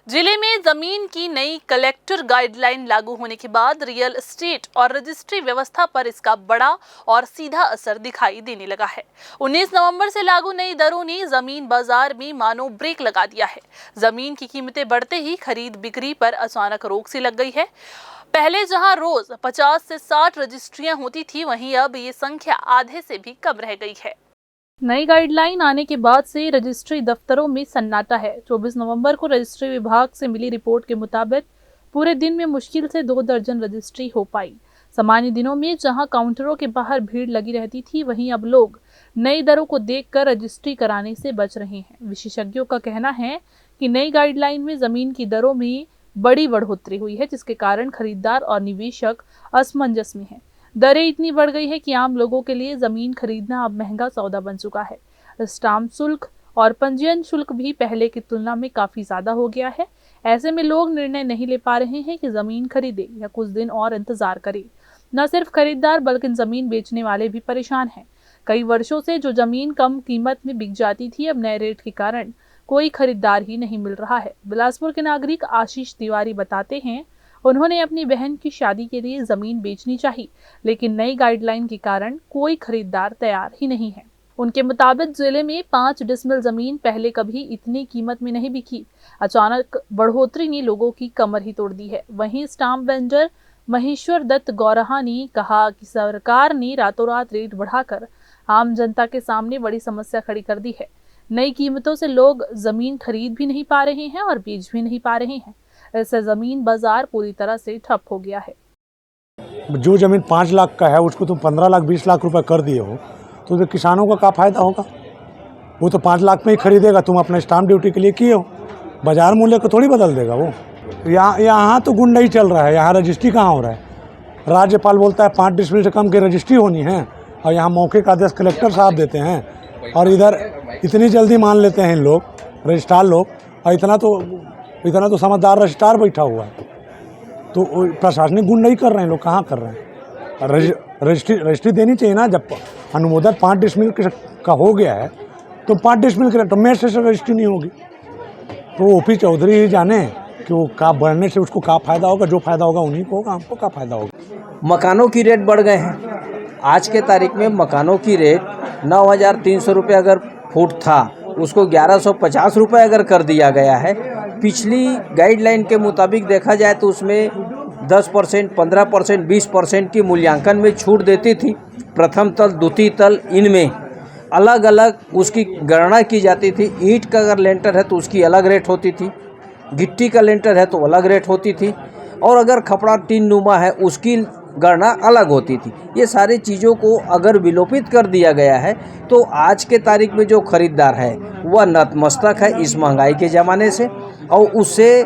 जिले में जमीन की नई कलेक्टर गाइडलाइन लागू होने के बाद रियल एस्टेट और रजिस्ट्री व्यवस्था पर इसका बड़ा और सीधा असर दिखाई देने लगा है। 19 नवंबर से लागू नई दरों ने जमीन बाजार में मानो ब्रेक लगा दिया है। जमीन की कीमतें बढ़ते ही खरीद बिक्री पर अचानक रोक सी लग गई है। पहले जहां रोज 50 से 60 रजिस्ट्रियां होती थी, वहीं अब ये संख्या आधे से भी कम रह गई है। नई गाइडलाइन आने के बाद से रजिस्ट्री दफ्तरों में सन्नाटा है। 24 नवंबर को रजिस्ट्री विभाग से मिली रिपोर्ट के मुताबिक पूरे दिन में मुश्किल से 2 दर्जन रजिस्ट्री हो पाई। सामान्य दिनों में जहां काउंटरों के बाहर भीड़ लगी रहती थी, वहीं अब लोग नई दरों को देखकर रजिस्ट्री कराने से बच रहे हैं। विशेषज्ञों का कहना है कि नई गाइडलाइन में जमीन की दरों में बड़ी बढ़ोतरी हुई है, जिसके कारण खरीदार और निवेशक असमंजस में हैं। दरें इतनी बढ़ गई है कि आम लोगों के लिए जमीन खरीदना अब महंगा सौदा बन चुका है। स्टाम्प शुल्क और पंजीयन शुल्क भी पहले की तुलना में काफी ज्यादा हो गया है। ऐसे में लोग निर्णय नहीं ले पा रहे हैं कि जमीन खरीदे या कुछ दिन और इंतजार करे। न सिर्फ खरीदार बल्कि जमीन बेचने वाले भी परेशान हैं। कई वर्षों से जो जमीन कम कीमत में बिक जाती थी, अब नए रेट के कारण कोई खरीदार ही नहीं मिल रहा है। बिलासपुर के नागरिक आशीष तिवारी बताते हैं, उन्होंने अपनी बहन की शादी के लिए जमीन बेचनी चाहिए, लेकिन नई गाइडलाइन के कारण कोई खरीदार तैयार ही नहीं है। उनके मुताबिक जिले में 5 डिसमिल जमीन पहले कभी इतनी कीमत में नहीं बिकी। अचानक बढ़ोतरी ने लोगों की कमर ही तोड़ दी है। वहीं स्टाम्प वेंडर महेश्वर दत्त गौरहा ने कहा कि सरकार ने रातों रात रेट बढ़ाकर आम जनता के सामने बड़ी समस्या खड़ी कर दी है। नई कीमतों से लोग जमीन खरीद भी नहीं पा रहे हैं और बेच भी नहीं पा रहे हैं। इससे जमीन बाजार पूरी तरह से ठप हो गया है। जो जमीन 5 लाख का है उसको तुम 15 लाख 20 लाख रुपए कर दिए हो, तो किसानों का क्या फायदा होगा? वो तो 5 लाख में ही खरीदेगा। तुम अपने स्टाम्प ड्यूटी के लिए किए हो, बाजार मूल्य को थोड़ी बदल देगा वो। यहाँ तो गुंडा चल रहा है। यहाँ रजिस्ट्री कहाँ हो रहा है? राज्यपाल बोलता है 5 डिसमिल से कम की रजिस्ट्री होनी है, और यहाँ मौके का आदेश कलेक्टर साहब देते हैं, और इधर इतनी जल्दी मान लेते हैं लोग, रजिस्ट्रार लोग। और इतना तो समझदार रजिस्ट्रार बैठा हुआ है। तो प्रशासनिक गुंडा ही कर रहे हैं लोग, कहाँ कर रहे हैं? रजिस्ट्री देनी चाहिए ना। जब अनुमोदन 5 डिसमिल का हो गया है तो 5 डिसमिल के तो मेरे से रजिस्ट्री नहीं होगी। तो ओपी चौधरी ही जाने कि वो का बढ़ने से उसको क्या फ़ायदा होगा। जो फ़ायदा होगा उन्हीं को होगा, हमको क्या फ़ायदा होगा। मकानों की रेट बढ़ गए हैं। आज के तारीख में मकानों की रेट 9,300 रुपये अगर फुट था, उसको 1,150 रुपये अगर कर दिया गया है। पिछली गाइडलाइन के मुताबिक देखा जाए तो उसमें 10%, 15%, 20% की मूल्यांकन में छूट देती थी। प्रथम तल, द्वितीय तल, इनमें अलग अलग उसकी गणना की जाती थी। ईंट का अगर लेंटर है तो उसकी अलग रेट होती थी, गिट्टी का लेंटर है तो अलग रेट होती थी, और अगर खपड़ा टीन नुमा है उसकी गणना अलग होती थी। ये सारी चीज़ों को अगर विलोपित कर दिया गया है तो आज के तारीख में जो खरीदार है वह नतमस्तक है इस महंगाई के ज़माने से, और उससे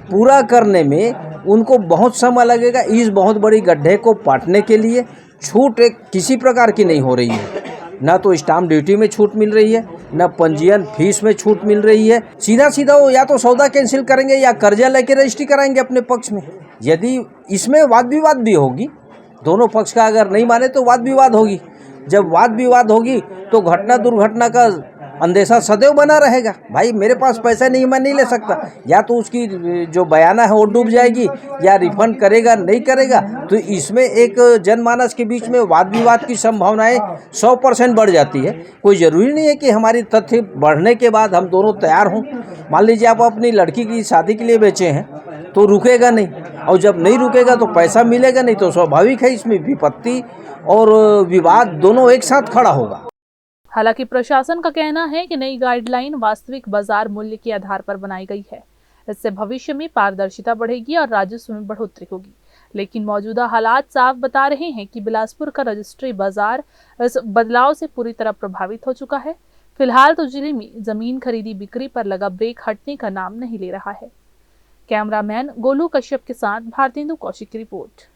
पूरा करने में उनको बहुत समय लगेगा। इस बहुत बड़ी गड्ढे को पाटने के लिए छूट किसी प्रकार की नहीं हो रही है। ना तो स्टाम्प ड्यूटी में छूट मिल रही है, ना पंजीयन फीस में छूट मिल रही है। सीधा सीधा वो या तो सौदा कैंसिल करेंगे या कर्जा लेके रजिस्ट्री कराएंगे अपने पक्ष में। यदि इसमें वाद विवाद भी होगी, दोनों पक्ष का अगर नहीं माने तो वाद विवाद होगी। जब वाद विवाद होगी तो घटना दुर्घटना का अंदेशा सदैव बना रहेगा। भाई मेरे पास पैसा नहीं, मैं नहीं ले सकता। या तो उसकी जो बयाना है वो डूब जाएगी, या रिफंड करेगा नहीं करेगा। तो इसमें एक जनमानस के बीच में वाद विवाद की संभावनाएं 100% बढ़ जाती है। कोई ज़रूरी नहीं है कि हमारी तथ्य बढ़ने के बाद हम दोनों तैयार हों। मान लीजिए आप अपनी लड़की की शादी के लिए बेचे हैं तो रुकेगा नहीं, और जब नहीं रुकेगा तो पैसा मिलेगा नहीं। तो स्वाभाविक है इसमें विपत्ति और विवाद दोनों एक साथ खड़ा होगा। हालांकि प्रशासन का कहना है कि नई गाइडलाइन वास्तविक बाजार मूल्य के आधार पर बनाई गई है। इससे भविष्य में पारदर्शिता बढ़ेगी और राजस्व में बढ़ोतरी होगी। लेकिन मौजूदा हालात साफ बता रहे हैं कि बिलासपुर का रजिस्ट्री बाजार इस बदलाव से पूरी तरह प्रभावित हो चुका है। फिलहाल तो जिले में जमीन खरीदी बिक्री पर लगा ब्रेक हटने का नाम नहीं ले रहा है। कैमरामैन गोलू कश्यप के साथ भारतेंदु कौशिक की रिपोर्ट।